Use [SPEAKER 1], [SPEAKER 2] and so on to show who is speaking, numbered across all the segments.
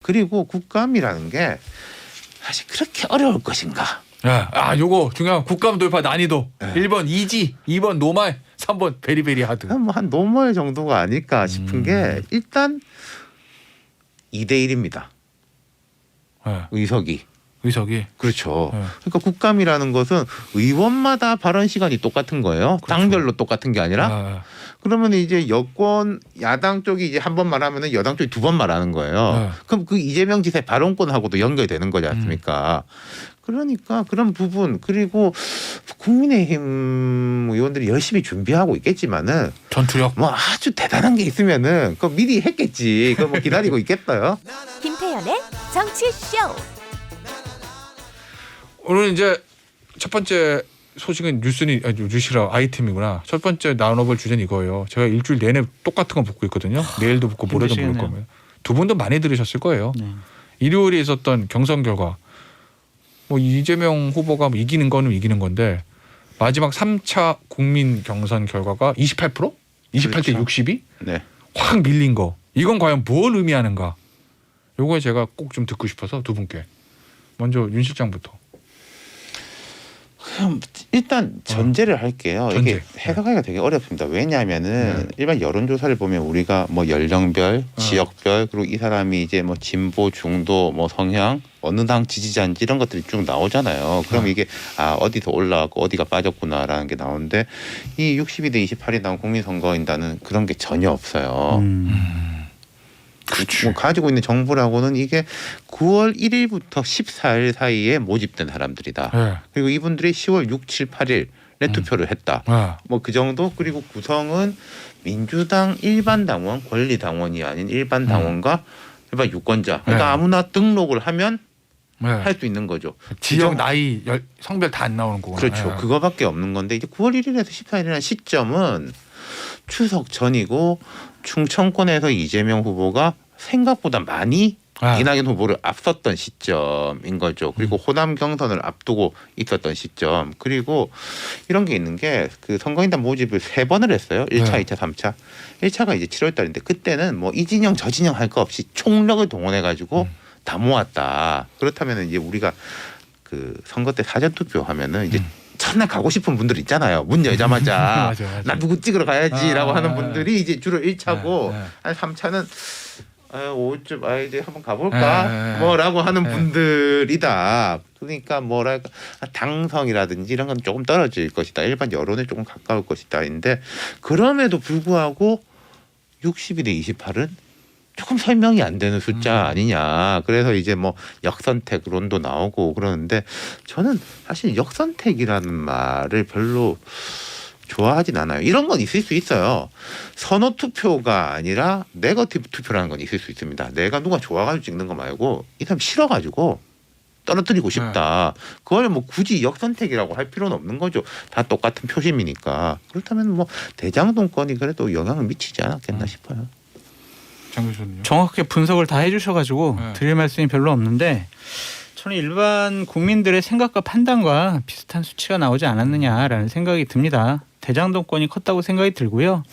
[SPEAKER 1] 그리고 국감이라는 게 사실 그렇게 어려울 것인가?
[SPEAKER 2] 요거 중요한 국감 돌파 난이도.
[SPEAKER 1] 네.
[SPEAKER 2] 1번 이지, 2번 노말, 3번 베리베리 하드.
[SPEAKER 1] 한 노멀 정도가 아닐까 싶은 게 일단 2대1입니다. 의석이. 그렇죠. 그러니까 국감이라는 것은 의원마다 발언 시간이 똑같은 거예요.
[SPEAKER 2] 그렇죠.
[SPEAKER 1] 당별로 똑같은 게 아니라. 그러면 이제 여권 야당 쪽이 이제 한 번 말하면은 여당 쪽이 두 번 말하는 거예요. 그럼 그 이재명 지사의 발언권하고도 연결되는 거지 않습니까? 그러니까 그런 부분, 그리고 국민의힘 의원들이 열심히 준비하고 있겠지만은
[SPEAKER 2] 전투력
[SPEAKER 1] 뭐 아주 대단한 게 있으면은 그거 미리 했겠지. 그거 뭐 기다리고 있겠어요.
[SPEAKER 3] 김태현의 정치쇼.
[SPEAKER 2] 오늘 이제 첫 번째 소식은 뉴스라 아이템이구나. 첫 번째 나눠볼 주제는 이거예요. 제가 일주일 내내 똑같은 거 붙고 있거든요. 내일도 붙고 모레도 붙을 겁니다. 두 분도 많이 들으셨을 거예요. 네. 일요일에 있었던 경선 결과 뭐 이재명 후보가 이기는 거는 이기는 건데 마지막 3차 국민 경선 결과가 28%? 28대
[SPEAKER 1] 그렇죠.
[SPEAKER 2] 62?
[SPEAKER 1] 네.
[SPEAKER 2] 확 밀린 거. 이건 과연 뭘 의미하는가? 요거 제가 꼭 좀 듣고 싶어서 두 분께. 먼저 윤 실장부터.
[SPEAKER 1] 그럼 일단 전제를 할게요.
[SPEAKER 2] 전제.
[SPEAKER 1] 이게 해석하기가 되게 어렵습니다. 왜냐하면은 일반 여론조사를 보면 우리가 뭐 연령별, 지역별, 그리고 이 사람이 이제 뭐 진보, 중도, 뭐 성향, 어느 당 지지자인지 이런 것들이 쭉 나오잖아요. 그럼 이게 어디서 올라가고 어디가 빠졌구나라는 게 나오는데 이 62대 28이 나온 국민선거인다는 그런 게 전혀 없어요.
[SPEAKER 2] 그렇죠.
[SPEAKER 1] 뭐 가지고 있는 정보라고는 이게 9월 1일부터 14일 사이에 모집된 사람들이다.
[SPEAKER 2] 네.
[SPEAKER 1] 그리고 이분들이 10월 6, 7, 8일에 투표를 했다. 뭐 그 정도. 그리고 구성은 민주당 일반 당원, 권리 당원이 아닌 일반 당원과 일반 유권자. 그러니까
[SPEAKER 2] 네.
[SPEAKER 1] 아무나 등록을 하면
[SPEAKER 2] 네.
[SPEAKER 1] 할 수 있는 거죠.
[SPEAKER 2] 지역, 나이, 성별 다 안 나오는 거구나.
[SPEAKER 1] 그렇죠. 그거밖에 없는 건데 이제 9월 1일에서 14일이라는 시점은 추석 전이고 충청권에서 이재명 후보가 생각보다 많이 이낙연 후보를 앞섰던 시점인 거죠. 그리고 호남 경선을 앞두고 있었던 시점. 그리고 이런 게 있는 게 그 선거인단 모집을 3번을 했어요. 1차,
[SPEAKER 2] 네.
[SPEAKER 1] 2차, 3차. 1차가 이제 7월 달인데 그때는 뭐 이 진영 저 진영 할 거 없이 총력을 동원해 가지고 다 모았다. 그렇다면 이제 우리가 그 선거 때 사전 투표하면은 이제 첫날 가고 싶은 분들 있잖아요. 문 열자마자
[SPEAKER 2] 맞아.
[SPEAKER 1] 나 누구 찍으러 가야지라고 하는 분들이 이제 주로 1차고
[SPEAKER 2] 네.
[SPEAKER 1] 한 3차는 5쯤 이제 한번 가볼까 뭐라고 하는 분들이다. 그러니까 뭐랄까 당성이라든지 이런 건 조금 떨어질 것이다. 일반 여론에 조금 가까울 것이다인데 그럼에도 불구하고 62대 28은 조금 설명이 안 되는 숫자 아니냐. 그래서 이제 뭐 역선택론도 나오고 그러는데 저는 사실 역선택이라는 말을 별로 좋아하진 않아요. 이런 건 있을 수 있어요. 선호 투표가 아니라 네거티브 투표라는 건 있을 수 있습니다. 내가 누가 좋아가지고 찍는 거 말고 이 사람 싫어가지고 떨어뜨리고 싶다. 그걸 뭐 굳이 역선택이라고 할 필요는 없는 거죠. 다 똑같은 표심이니까. 그렇다면 뭐 대장동권이 그래도 영향을 미치지 않았겠나 싶어요.
[SPEAKER 4] 정확하게 분석을 다 해주셔가지고 드릴 말씀이 별로 없는데 저는 일반 국민들의 생각과 판단과 비슷한 수치가 나오지 않았느냐라는 생각이 듭니다. 대장동권이 컸다고 생각이 들고요.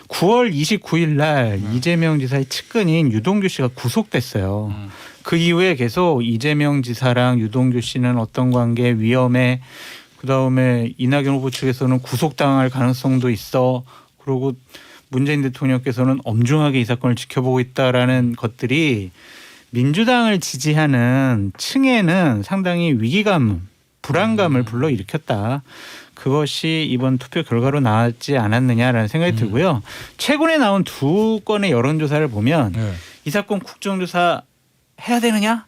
[SPEAKER 4] 9월 29일 날 이재명 지사의 측근인 유동규 씨가 구속됐어요. 그 이후에 계속 이재명 지사랑 유동규 씨는 어떤 관계, 위험해, 그다음에 이낙연 후보 측에서는 구속당할 가능성도 있어. 그리고 문재인 대통령께서는 엄중하게 이 사건을 지켜보고 있다라는 것들이 민주당을 지지하는 층에는 상당히 위기감, 불안감을 불러일으켰다. 그것이 이번 투표 결과로 나왔지 않았느냐라는 생각이 들고요. 최근에 나온 2건의 여론조사를 보면 이 사건 국정조사 해야 되느냐,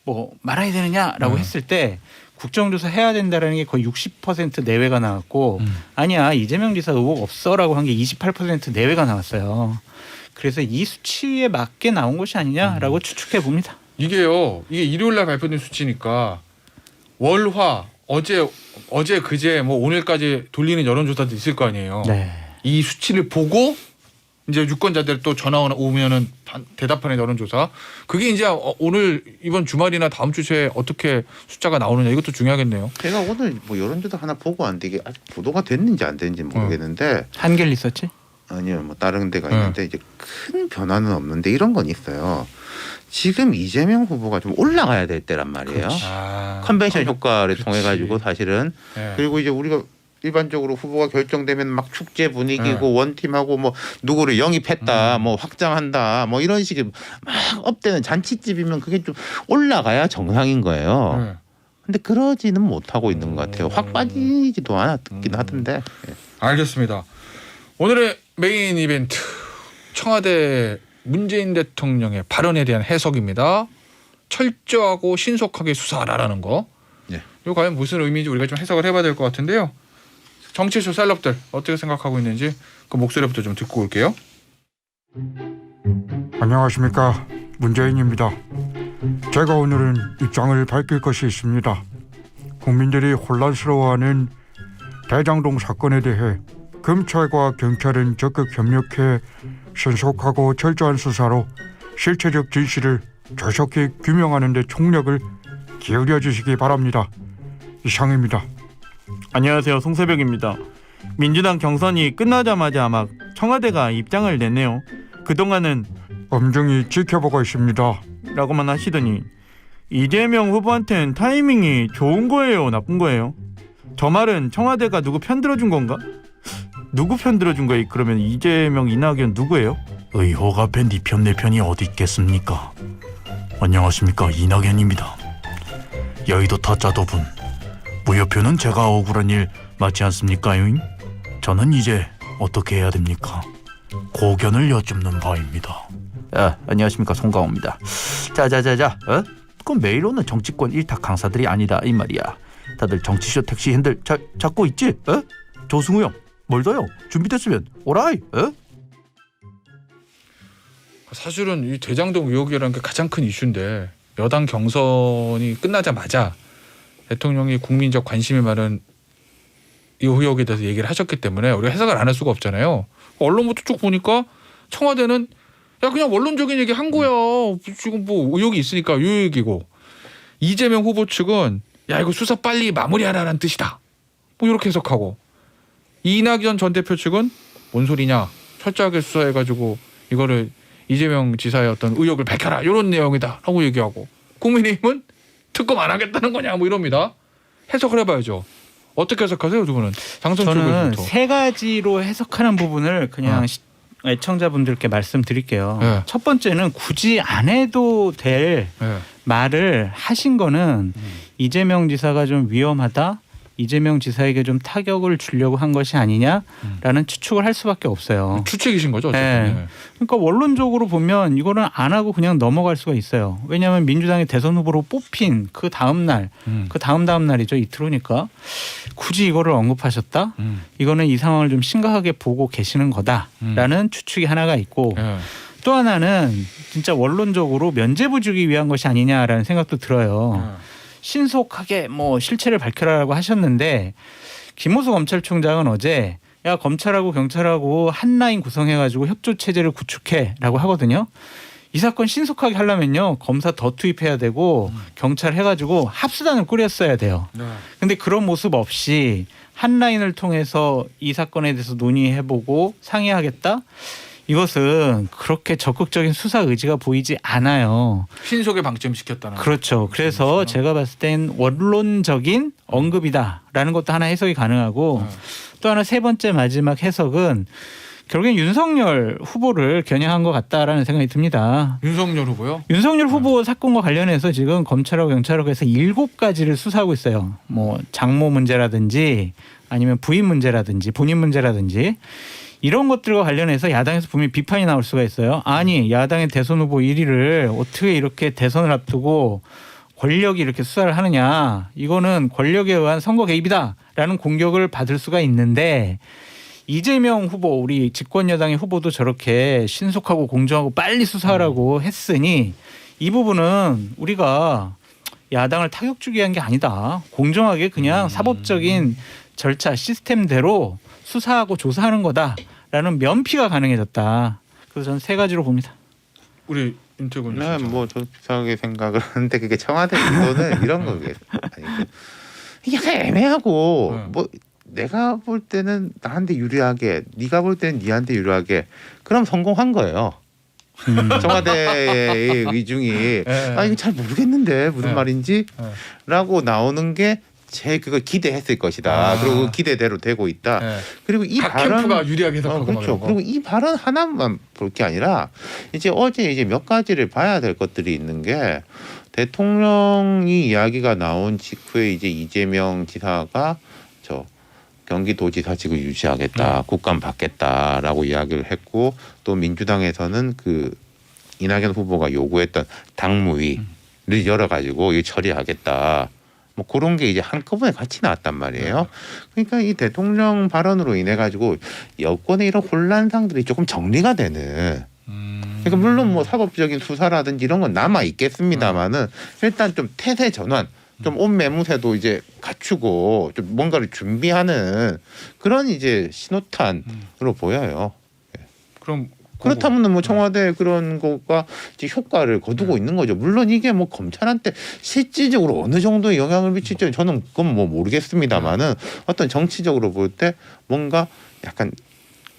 [SPEAKER 4] 뭐 말아야 되느냐라고 했을 때 국정조사 해야 된다라는 게 거의 60% 내외가 나왔고 아니야 이재명 지사 의혹 없어라고 한 게 28% 내외가 나왔어요. 그래서 이 수치에 맞게 나온 것이 아니냐라고 추측해 봅니다.
[SPEAKER 2] 이게 일요일 날 발표된 수치니까 월화 어제 그제 뭐 오늘까지 돌리는 여론조사도 있을 거 아니에요.
[SPEAKER 4] 네.
[SPEAKER 2] 이 수치를 보고 이제 유권자들 또 전화 오면은 대답하는 여론조사. 그게 이제 오늘 이번 주말이나 다음 주에 어떻게 숫자가 나오느냐 이것도 중요하겠네요.
[SPEAKER 1] 제가 오늘 뭐 여론조사 하나 보고 왔는데 이게 아직 보도가 됐는지 안 됐는지 모르겠는데
[SPEAKER 4] 한결 있었지?
[SPEAKER 1] 아니요 뭐 다른 데가 있는데 이제 큰 변화는 없는데 이런 건 있어요. 지금 이재명 후보가 좀 올라가야 될 때란 말이에요. 컨벤션 효과를 통해 가지고 사실은
[SPEAKER 2] 네.
[SPEAKER 1] 그리고 이제 우리가 일반적으로 후보가 결정되면 막 축제 분위기고 원팀하고 뭐 누구를 영입했다, 뭐 확장한다, 뭐 이런 식의 막 업되는 잔치집이면 그게 좀 올라가야 정상인 거예요. 근데 그러지는 못하고 있는 것 같아요. 확 빠지지도 않았긴 하던데.
[SPEAKER 2] 알겠습니다. 오늘의 메인 이벤트 청와대 문재인 대통령의 발언에 대한 해석입니다. 철저하고 신속하게 수사하라라는 거.
[SPEAKER 1] 네.
[SPEAKER 2] 이거 과연 무슨 의미인지 우리가 좀 해석을 해봐야 될 것 같은데요. 정치쇼 셀럽들 어떻게 생각하고 있는지 그 목소리부터 좀 듣고 올게요.
[SPEAKER 5] 안녕하십니까, 문재인입니다. 제가 오늘은 입장을 밝힐 것이 있습니다. 국민들이 혼란스러워하는 대장동 사건에 대해 검찰과 경찰은 적극 협력해 신속하고 철저한 수사로 실체적 진실을 조속히 규명하는 데 총력을 기울여 주시기 바랍니다. 이상입니다.
[SPEAKER 6] 안녕하세요, 송세벽입니다. 민주당 경선이 끝나자마자 막 청와대가 입장을 냈네요. 그동안은
[SPEAKER 5] 엄중히 지켜보고 있습니다.
[SPEAKER 6] 라고만 하시더니 이재명 후보한테는 타이밍이 좋은 거예요, 나쁜 거예요? 저 말은 청와대가 누구 편 들어준 건가? 누구 편 들어준 거예요? 그러면 이재명, 이낙연 누구예요? 의혹 앞에 네 편 내 편이 어디 있겠습니까? 안녕하십니까, 이낙연입니다. 여의도 타짜도분 무효표는 제가 억울한 일 맞지 않습니까? 저는 이제 어떻게 해야 됩니까? 고견을 여쭙는 바입니다.
[SPEAKER 7] 안녕하십니까, 송강호입니다. 자자자자, 그건 매일 오는 정치권 일타 강사들이 아니다 이 말이야. 다들 정치쇼 택시 핸들 잡고 있지? 조승우 형, 뭘 더요? 준비됐으면 오라이.
[SPEAKER 2] 사실은 이 대장동 의혹이라는 게 가장 큰 이슈인데 여당 경선이 끝나자마자 대통령이 국민적 관심이 많은 이 의혹에 대해서 얘기를 하셨기 때문에 우리가 해석을 안 할 수가 없잖아요. 언론부터 쭉 보니까 청와대는 야 그냥 원론적인 얘기 한 거야. 지금 뭐 의혹이 있으니까 요 얘기고 이재명 후보 측은 야 이거 수사 빨리 마무리하라는 뜻이다. 뭐 이렇게 해석하고 이낙연 전 대표 측은 뭔 소리냐. 철저하게 수사해가지고 이거를 이재명 지사의 어떤 의혹을 밝혀라. 이런 내용이다. 라고 얘기하고 국민의힘은 특검 안 하겠다는 거냐 뭐 이럽니다. 해석을 해봐야죠. 어떻게 해석하세요 두 분은? 장성철
[SPEAKER 4] 저는
[SPEAKER 2] 교수부터.
[SPEAKER 4] 세 가지로 해석하는 부분을 그냥 애청자분들께 말씀드릴게요.
[SPEAKER 2] 네.
[SPEAKER 4] 첫 번째는 굳이 안 해도 될
[SPEAKER 2] 네.
[SPEAKER 4] 말을 하신 거는 이재명 지사가 좀 위험하다. 이재명 지사에게 좀 타격을 주려고 한 것이 아니냐라는 추측을 할 수밖에 없어요.
[SPEAKER 2] 추측이신 거죠? 어쨌든.
[SPEAKER 4] 네. 그러니까 원론적으로 보면 이거는 안 하고 그냥 넘어갈 수가 있어요. 왜냐하면 민주당의 대선 후보로 뽑힌 그 다음 날, 그 다음 날이죠. 이틀 후니까 굳이 이거를 언급하셨다. 이거는 이 상황을 좀 심각하게 보고 계시는 거다라는 추측이 하나가 있고 또 하나는 진짜 원론적으로 면죄부 주기 위한 것이 아니냐라는 생각도 들어요. 신속하게 뭐 실체를 밝혀라라고 하셨는데 김호수 검찰총장은 어제 야 검찰하고 경찰하고 한 라인 구성해가지고 협조 체제를 구축해라고 하거든요. 이 사건 신속하게 하려면요 검사 더 투입해야 되고 경찰 해가지고 합수단을 꾸렸어야 돼요. 근데 그런 모습 없이 한 라인을 통해서 이 사건에 대해서 논의해보고 상의하겠다. 이것은 그렇게 적극적인 수사 의지가 보이지 않아요.
[SPEAKER 2] 신속에 방점시켰다는.
[SPEAKER 4] 그렇죠. 그래서 제가 봤을 땐 원론적인 언급이다라는 것도 하나 해석이 가능하고 또 하나 세 번째 마지막 해석은 결국엔 윤석열 후보를 겨냥한 것 같다라는 생각이 듭니다.
[SPEAKER 2] 윤석열 후보요?
[SPEAKER 4] 윤석열 후보 사건과 관련해서 지금 검찰하고 경찰하고 해서 7가지를 수사하고 있어요. 뭐 장모 문제라든지 아니면 부인 문제라든지 본인 문제라든지 이런 것들과 관련해서 야당에서 분명히 비판이 나올 수가 있어요. 아니 야당의 대선 후보 1위를 어떻게 이렇게 대선을 앞두고 권력이 이렇게 수사를 하느냐. 이거는 권력에 의한 선거 개입이다라는 공격을 받을 수가 있는데 이재명 후보 우리 집권 여당의 후보도 저렇게 신속하고 공정하고 빨리 수사하라고 했으니 이 부분은 우리가 야당을 타격 주기 위한 게 아니다. 공정하게 그냥 사법적인 절차 시스템대로 수사하고 조사하는 거다라는 면피가 가능해졌다. 그래서 저는 세 가지로 봅니다.
[SPEAKER 2] 우리 윤태곤
[SPEAKER 1] 네, 뭐저 비슷하게 생각을 하는데 그게 청와대 의도는 이런 거겠. 이게 약간 애매하고 뭐 내가 볼 때는 나한테 유리하게, 네가 볼 때는 니한테 유리하게, 그럼 성공한 거예요. 청와대의 의중이 아 이거 잘 모르겠는데 무슨
[SPEAKER 2] 네.
[SPEAKER 1] 말인지라고 나오는 게 제 그걸 기대했을 것이다. 그리고 그 기대대로 되고 있다.
[SPEAKER 2] 네.
[SPEAKER 1] 그리고 이
[SPEAKER 2] 각
[SPEAKER 1] 발언
[SPEAKER 2] 캠프가 유리하게 해석하고 막
[SPEAKER 1] 그렇죠.
[SPEAKER 2] 이런 거.
[SPEAKER 1] 그리고 이 발언 하나만 볼 게 아니라 이제 어제 이제 몇 가지를 봐야 될 것들이 있는 게 대통령이 이야기가 나온 직후에 이제 이재명 지사가 저 경기도지사직을 유지하겠다, 국감 받겠다라고 이야기를 했고 또 민주당에서는 그 이낙연 후보가 요구했던 당무위를 열어가지고 이 처리하겠다. 뭐 그런 게 이제 한꺼번에 같이 나왔단 말이에요. 그러니까 이 대통령 발언으로 인해 가지고 여권의 이런 혼란상들이 조금 정리가 되는. 그러니까 물론 뭐 사법적인 수사라든지 이런 건 남아 있겠습니다만은 일단 좀 태세 전환, 좀 옷 매무새도 이제 갖추고 좀 뭔가를 준비하는 그런 이제 신호탄으로 보여요.
[SPEAKER 2] 그럼
[SPEAKER 1] 그렇다면 뭐 청와대 그런 거가 이제 효과를 거두고 있는 거죠. 물론 이게 뭐 검찰한테 실질적으로 어느 정도의 영향을 미칠지 저는 그건 뭐 모르겠습니다만은 어떤 정치적으로 볼 때 뭔가 약간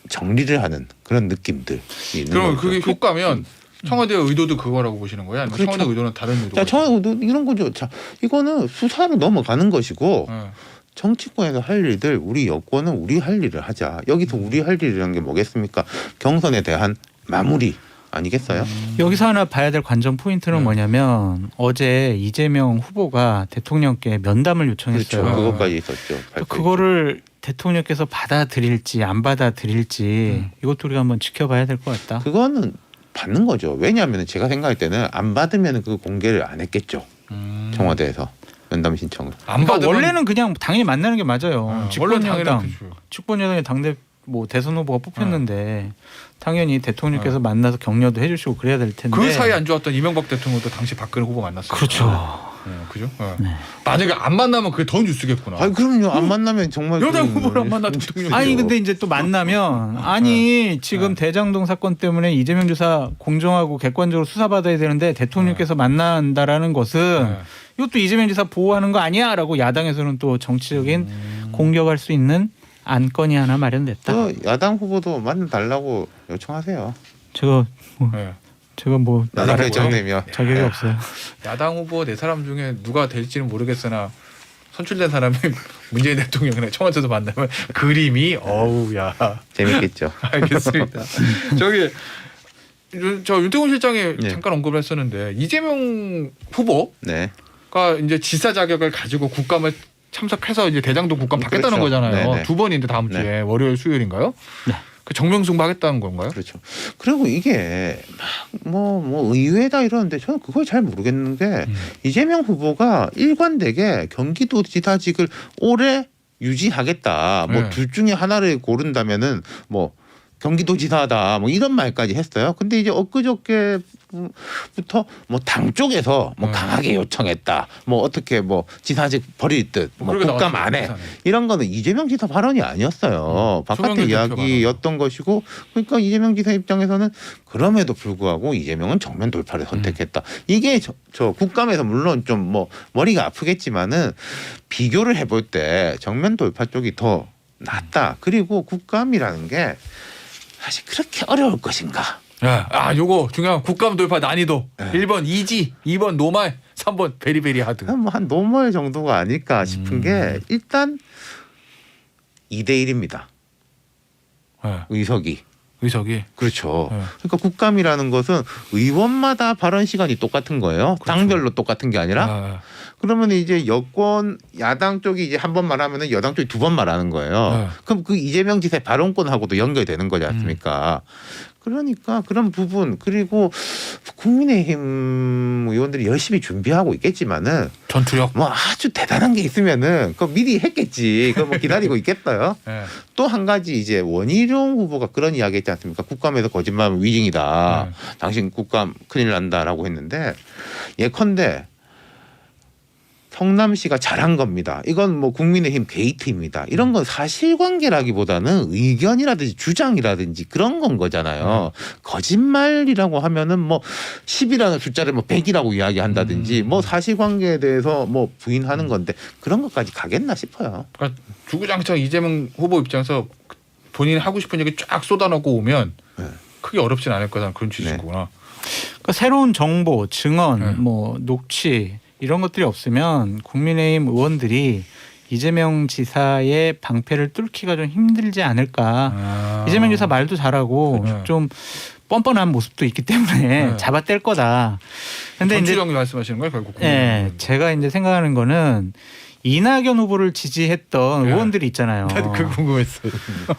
[SPEAKER 1] 정리를 하는 그런 느낌들이 있는
[SPEAKER 2] 그럼
[SPEAKER 1] 거죠.
[SPEAKER 2] 그게 효과면 청와대의 의도도 그거라고 보시는 거예요? 아니면
[SPEAKER 1] 그렇죠.
[SPEAKER 2] 청와대 의도는 다른 의도가
[SPEAKER 1] 자, 청와대 이런 거죠. 자, 이거는 수사로 넘어가는 것이고
[SPEAKER 2] 있어요?
[SPEAKER 1] 정치권에서 할 일들 우리 여권은 우리 할 일을 하자. 여기서 우리 할 일이라는 게 뭐겠습니까? 경선에 대한 마무리 아니겠어요?
[SPEAKER 4] 여기서 하나 봐야 될 관전 포인트는
[SPEAKER 2] 네.
[SPEAKER 4] 뭐냐면 어제 이재명 후보가 대통령께 면담을 요청했어요.
[SPEAKER 1] 그렇죠. 그것까지 있었죠.
[SPEAKER 4] 또 그거를 대통령께서 받아들일지 안 받아들일지 이것도 우리가 한번 지켜봐야 될 것 같다.
[SPEAKER 1] 그거는 받는 거죠. 왜냐하면 제가 생각할 때는 안 받으면 그 공개를 안 했겠죠. 청와대에서 면담 신청을.
[SPEAKER 2] 안
[SPEAKER 4] 그러니까
[SPEAKER 2] 받으면
[SPEAKER 4] 원래는 그냥 당연히 만나는 게 맞아요.
[SPEAKER 2] 원래
[SPEAKER 4] 집권
[SPEAKER 2] 당연히
[SPEAKER 4] 여당,
[SPEAKER 2] 그렇죠.
[SPEAKER 4] 집권 여당의 당대 뭐 대선 후보가 뽑혔는데 당연히 대통령께서 만나서 격려도 해주시고 그래야 될 텐데.
[SPEAKER 2] 그 사이 안 좋았던 이명박 대통령도 당시 박근혜 후보 만났어요.
[SPEAKER 4] 그렇죠.
[SPEAKER 2] 그죠? 만약에 안 만나면 그게 더 뉴스겠구나.
[SPEAKER 1] 아, 그럼요. 안 만나면 정말
[SPEAKER 2] 여당
[SPEAKER 1] 그건
[SPEAKER 2] 후보를 안 만나 대통령.
[SPEAKER 4] 아니 근데 이제 또 만나면 아니 지금 대장동 사건 때문에 이재명 지사 공정하고 객관적으로 수사받아야 되는데 대통령께서 만난다라는 것은 이것도 이재명 지사 보호하는 거 아니야라고 야당에서는 또 정치적인 공격할 수 있는 안건이 하나 마련됐다.
[SPEAKER 1] 또 야당 후보도 만나달라고 요청하세요.
[SPEAKER 4] 제가 뭐
[SPEAKER 1] 나당
[SPEAKER 4] 말할
[SPEAKER 1] 결정되면.
[SPEAKER 4] 자격이 없어요.
[SPEAKER 2] 야당 후보 네 사람 중에 누가 될지는 모르겠으나 선출된 사람이 문재인 대통령이나 청와대에서 만나면 그림이 어우야
[SPEAKER 1] 재밌겠죠.
[SPEAKER 2] 알겠습니다. 저기 저 윤태곤 실장이
[SPEAKER 1] 네.
[SPEAKER 2] 잠깐 언급을 했었는데 이재명 후보가
[SPEAKER 1] 네.
[SPEAKER 2] 이제 지사 자격을 가지고 국감을 참석해서 이제 대장동 국감 받겠다는
[SPEAKER 1] 그렇죠.
[SPEAKER 2] 거잖아요.
[SPEAKER 1] 네네.
[SPEAKER 2] 두 번인데 다음 주에
[SPEAKER 1] 네.
[SPEAKER 2] 월요일 수요일인가요?
[SPEAKER 4] 네.
[SPEAKER 2] 그 정명승부하겠다는 건가요?
[SPEAKER 1] 그렇죠. 그리고 이게 뭐 의외다 이러는데 저는 그걸 잘 모르겠는 게 이재명 후보가 일관되게 경기도지사직을 올해 유지하겠다. 뭐
[SPEAKER 2] 네.
[SPEAKER 1] 둘 중에 하나를 고른다면은 뭐 경기도지사다 뭐 이런 말까지 했어요. 근데 이제 엊그저께부터 뭐 당 쪽에서 뭐 강하게 요청했다. 뭐 어떻게 뭐 지사직 버릴 듯 뭐
[SPEAKER 2] 그렇게
[SPEAKER 1] 국감
[SPEAKER 2] 나왔죠,
[SPEAKER 1] 안에
[SPEAKER 2] 기사는.
[SPEAKER 1] 이런 거는 이재명 지사 발언이 아니었어요. 바깥의
[SPEAKER 2] 송영길 대표
[SPEAKER 1] 이야기였던 것이고 그러니까 이재명 지사 입장에서는 그럼에도 불구하고 이재명은 정면 돌파를 선택했다. 이게 저 국감에서 물론 좀 뭐 머리가 아프겠지만은 비교를 해볼 때 정면 돌파 쪽이 더 낫다. 그리고 국감이라는 게 사실 그렇게 어려울 것인가?
[SPEAKER 2] 요거 중요한 국감 돌파 난이도 1번 이지, 2번 노말, 3번 베리베리 하드.
[SPEAKER 1] 한 노멀 정도가 아닐까 싶은 게 일단 2대1입니다. 의석이. 그렇죠.
[SPEAKER 2] 네.
[SPEAKER 1] 그러니까 국감이라는 것은 의원마다 발언 시간이 똑같은 거예요. 당별로 똑같은 게 아니라. 그러면 이제 여권 야당 쪽이 이제 한 번 말하면은 여당 쪽이 두 번 말하는 거예요. 그럼 그 이재명 지사의 발언권하고도 연결되는 거지 않습니까? 그러니까 그런 부분 그리고 국민의힘 의원들이 열심히 준비하고 있겠지만은
[SPEAKER 2] 전투력.
[SPEAKER 1] 뭐 아주 대단한 게 있으면은 그거 미리 했겠지. 그거 뭐 기다리고 있겠어요.
[SPEAKER 2] 네.
[SPEAKER 1] 또 한 가지 이제 원희룡 후보가 그런 이야기 했지 않습니까? 국감에서 거짓말하면 위증이다. 당신 국감 큰일 난다라고 했는데 예컨대 성남시가 잘한 겁니다. 이건 뭐 국민의힘 게이트입니다. 이런 건 사실관계라기보다는 의견이라든지 주장이라든지 그런 건 거잖아요. 거짓말이라고 하면은 뭐 10이라는 숫자를 뭐 100이라고 이야기한다든지 뭐 사실관계에 대해서 뭐 부인하는 건데 그런 것까지 가겠나 싶어요.
[SPEAKER 2] 그러니까 주구장창 이재명 후보 입장에서 본인이 하고 싶은 얘기 쫙 쏟아놓고 오면 크게 어렵진 않을 거다 그런 취지구나.
[SPEAKER 4] 그러니까 새로운 정보, 증언,
[SPEAKER 2] 네.
[SPEAKER 4] 뭐 녹취 이런 것들이 없으면 국민의힘 의원들이 이재명 지사의 방패를 뚫기가 좀 힘들지 않을까. 이재명 지사 말도 잘하고
[SPEAKER 2] 네.
[SPEAKER 4] 좀 뻔뻔한 모습도 있기 때문에
[SPEAKER 2] 네.
[SPEAKER 4] 잡아뗄 거다. 근데 이제
[SPEAKER 2] 전추정 말씀하시는 거예요, 결국.
[SPEAKER 4] 예, 제가 이제 생각하는 거는 이낙연 후보를 지지했던
[SPEAKER 2] 네.
[SPEAKER 4] 의원들이 있잖아요.
[SPEAKER 2] 나도 그거 궁금했어요.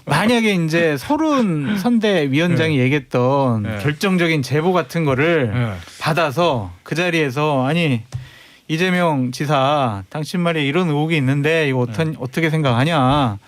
[SPEAKER 4] 만약에 이제 서른 선대위원장이 얘기했던
[SPEAKER 2] 네.
[SPEAKER 4] 결정적인 제보 같은 거를
[SPEAKER 2] 네.
[SPEAKER 4] 받아서 그 자리에서 아니 이재명 지사 당신 말에 이런 의혹이 있는데 이거 어떻게 생각하냐.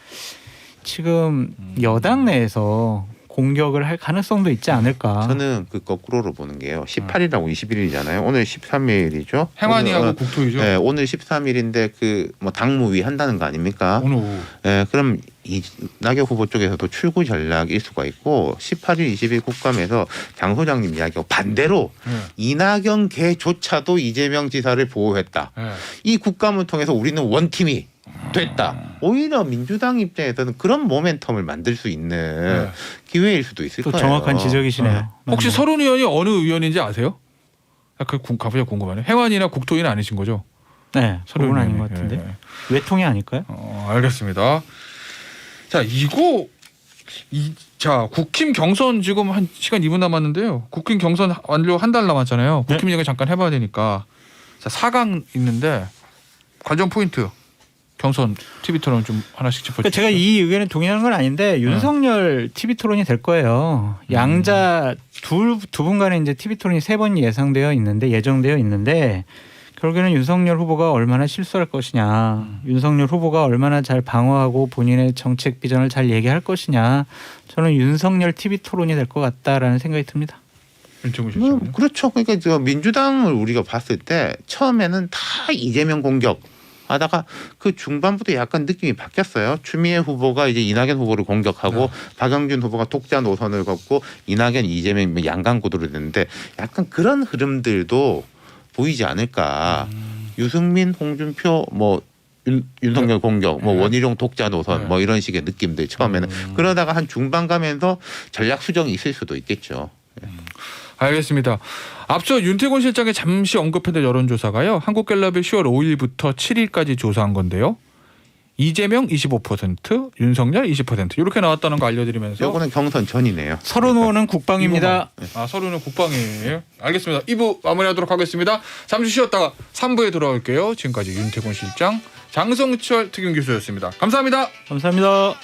[SPEAKER 4] 지금 여당 내에서 공격을 할 가능성도 있지 않을까.
[SPEAKER 1] 저는 그 거꾸로로 보는 게요. 18일하고 21일이잖아요. 오늘 13일이죠.
[SPEAKER 2] 행안위하고 국토위죠.
[SPEAKER 1] 네, 오늘 13일인데 그 뭐 당무위 한다는 거 아닙니까?
[SPEAKER 2] 오늘 오후.
[SPEAKER 1] 네, 그럼 이낙연 후보 쪽에서도 출구 전략일 수가 있고 18일, 20일 국감에서 장 소장님 이야기하고 반대로
[SPEAKER 2] 네.
[SPEAKER 1] 이낙연 개조차도 이재명 지사를 보호했다.
[SPEAKER 2] 네.
[SPEAKER 1] 이 국감을 통해서 우리는 원팀이 됐다. 오히려 민주당 입장에서는 그런 모멘텀을 만들 수 있는
[SPEAKER 2] 네.
[SPEAKER 1] 기회일 수도 있을
[SPEAKER 4] 또
[SPEAKER 1] 거예요.
[SPEAKER 4] 정확한 지적이시네요.
[SPEAKER 2] 혹시
[SPEAKER 4] 맞네요.
[SPEAKER 2] 서른 의원이 어느 의원인지 아세요? 그 가보자 궁금하네. 행안위나 국토위는 아니신 거죠?
[SPEAKER 4] 네,
[SPEAKER 2] 서른
[SPEAKER 4] 그건 아닌
[SPEAKER 2] 의원이.
[SPEAKER 4] 것 같은데.
[SPEAKER 2] 예, 예.
[SPEAKER 4] 외통이 아닐까요?
[SPEAKER 2] 알겠습니다. 자, 자, 국힘 경선 지금 한 시간 2분 남았는데요. 국힘 경선 완료 한 달 남았잖아요. 국힘 얘기 잠깐 해봐야 되니까. 자, 4강 있는데 관전 포인트 경선 TV 토론 좀 하나씩 짚어주세요.
[SPEAKER 4] 그러니까 제가 이 의견에 동의하는 건 아닌데 윤석열 TV 토론이 될 거예요. 양자 두 분 간에 이제 TV 토론이 3번 예정되어 있는데 결국에는 윤석열 후보가 얼마나 실수할 것이냐, 윤석열 후보가 얼마나 잘 방어하고 본인의 정책 비전을 잘 얘기할 것이냐, 저는 윤석열 TV 토론이 될 것 같다라는 생각이 듭니다.
[SPEAKER 2] 윤청근 실장님.
[SPEAKER 1] 그렇죠. 그러니까 저 민주당을 우리가 봤을 때 처음에는 다 이재명 공격 하다가 그 중반부터 약간 느낌이 바뀌었어요. 추미애 후보가 이제 이낙연 후보를 공격하고 박영준 후보가 독자 노선을 걷고 이낙연, 이재명 양강 구도로 됐는데 약간 그런 흐름들도 보이지 않을까. 유승민, 홍준표, 뭐 윤석열 공격, 뭐 원희룡 독자 노선, 뭐 이런 식의 느낌들 처음에는 그러다가 한 중반 가면서 전략 수정이 있을 수도 있겠죠.
[SPEAKER 2] 알겠습니다. 앞서 윤태곤 실장이 잠시 언급했던 여론조사가요. 한국갤럽이 10월 5일부터 7일까지 조사한 건데요. 이재명 25%, 윤석열 20% 이렇게 나왔다는 거 알려드리면서
[SPEAKER 1] 요거는 경선 전이네요.
[SPEAKER 4] 서른 의원은 국방입니다.
[SPEAKER 2] 서류는 국방이에요. 알겠습니다. 2부 마무리하도록 하겠습니다. 잠시 쉬었다가 3부에 돌아올게요. 지금까지 윤태곤 실장, 장성철 특임 교수였습니다. 감사합니다.
[SPEAKER 4] 감사합니다.